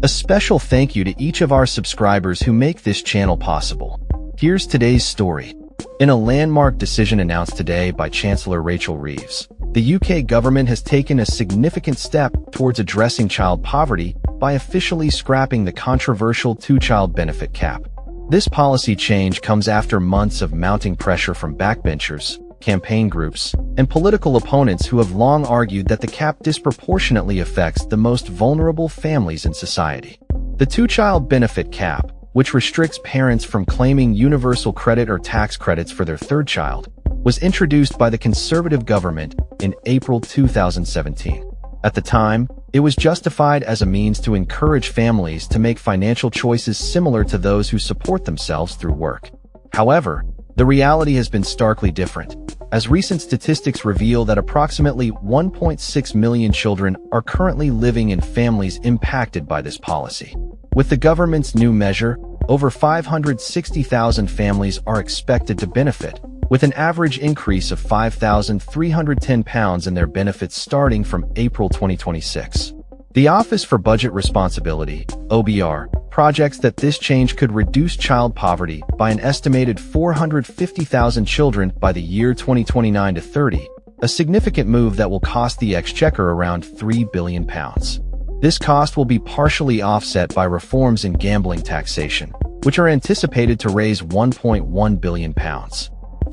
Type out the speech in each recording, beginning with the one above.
A special thank you to each of our subscribers who make this channel possible. Here's today's story. In a landmark decision announced today by Chancellor Rachel Reeves, the UK government has taken a significant step towards addressing child poverty by officially scrapping the controversial two-child benefit cap. This policy change comes after months of mounting pressure from backbenchers, campaign groups, and political opponents who have long argued that the cap disproportionately affects the most vulnerable families in society. The two-child benefit cap, which restricts parents from claiming universal credit or tax credits for their third child, was introduced by the Conservative government in April 2017. At the time, it was justified as a means to encourage families to make financial choices similar to those who support themselves through work. However, the reality has been starkly different, as recent statistics reveal that approximately 1.6 million children are currently living in families impacted by this policy. With the government's new measure, over 560,000 families are expected to benefit, with an average increase of £5,310 in their benefits starting from April 2026. The Office for Budget Responsibility, OBR, projects that this change could reduce child poverty by an estimated 450,000 children by the year 2029 to 30, a significant move that will cost the Exchequer around £3 billion. This cost will be partially offset by reforms in gambling taxation, which are anticipated to raise £1.1 billion.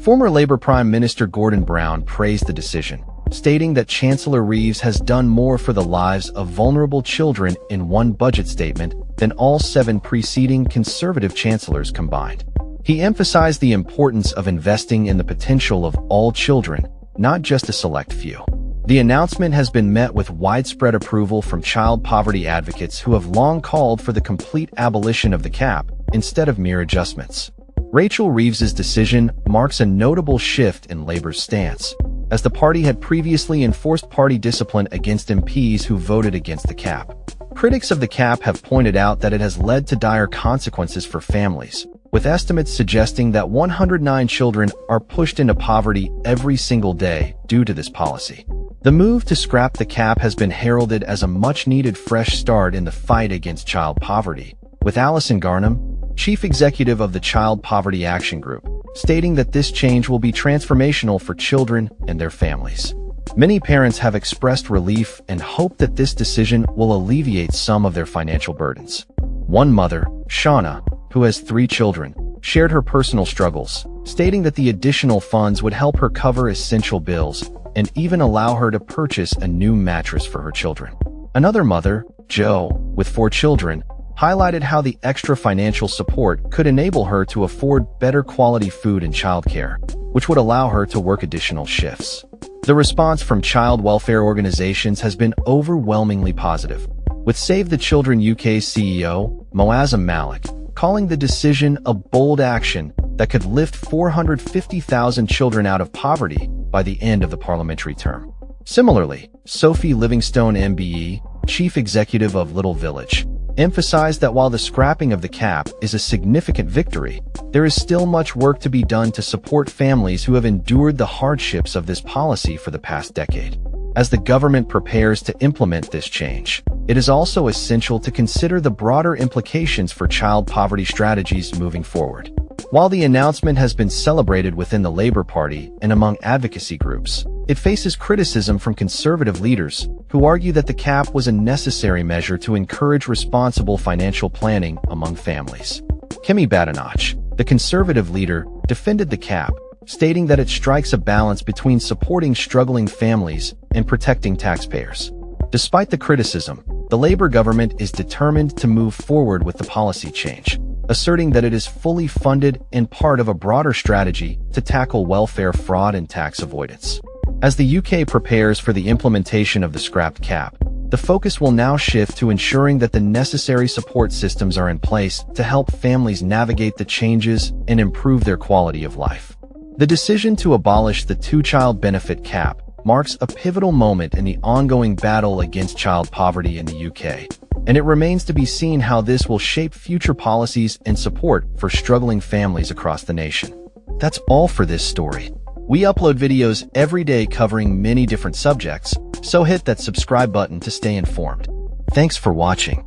Former Labour Prime Minister Gordon Brown praised the decision, stating that Chancellor Reeves has done more for the lives of vulnerable children in one budget statement than all 7 preceding Conservative chancellors combined. He emphasized the importance of investing in the potential of all children, not just a select few. The announcement has been met with widespread approval from child poverty advocates who have long called for the complete abolition of the cap instead of mere adjustments. Rachel Reeves's decision marks a notable shift in Labour's stance, as the party had previously enforced party discipline against MPs who voted against the cap. Critics of the cap have pointed out that it has led to dire consequences for families, with estimates suggesting that 109 children are pushed into poverty every single day due to this policy. The move to scrap the cap has been heralded as a much-needed fresh start in the fight against child poverty, with Alison Garnham, Chief Executive of the Child Poverty Action Group, stating that this change will be transformational for children and their families. Many parents have expressed relief and hope that this decision will alleviate some of their financial burdens. One mother, Shauna, who has 3 children, shared her personal struggles, stating that the additional funds would help her cover essential bills and even allow her to purchase a new mattress for her children. Another mother, Jo, with 4 children, highlighted how the extra financial support could enable her to afford better quality food and childcare, which would allow her to work additional shifts. The response from child welfare organizations has been overwhelmingly positive, with Save the Children UK CEO, Moazzam Malik, calling the decision a bold action that could lift 450,000 children out of poverty by the end of the parliamentary term. Similarly, Sophie Livingstone MBE, Chief Executive of Little Village, emphasized that while the scrapping of the cap is a significant victory, there is still much work to be done to support families who have endured the hardships of this policy for the past decade. As the government prepares to implement this change, it is also essential to consider the broader implications for child poverty strategies moving forward. While the announcement has been celebrated within the Labour Party and among advocacy groups, it faces criticism from Conservative leaders who argue that the cap was a necessary measure to encourage responsible financial planning among families. Kemi Badenoch, the Conservative leader, defended the cap, stating that it strikes a balance between supporting struggling families and protecting taxpayers. Despite the criticism, the Labour government is determined to move forward with the policy change, asserting that it is fully funded and part of a broader strategy to tackle welfare fraud and tax avoidance. As the UK prepares for the implementation of the scrapped cap, the focus will now shift to ensuring that the necessary support systems are in place to help families navigate the changes and improve their quality of life. The decision to abolish the two-child benefit cap marks a pivotal moment in the ongoing battle against child poverty in the UK, and it remains to be seen how this will shape future policies and support for struggling families across the nation. That's all for this story. We upload videos every day covering many different subjects, so hit that subscribe button to stay informed. Thanks for watching.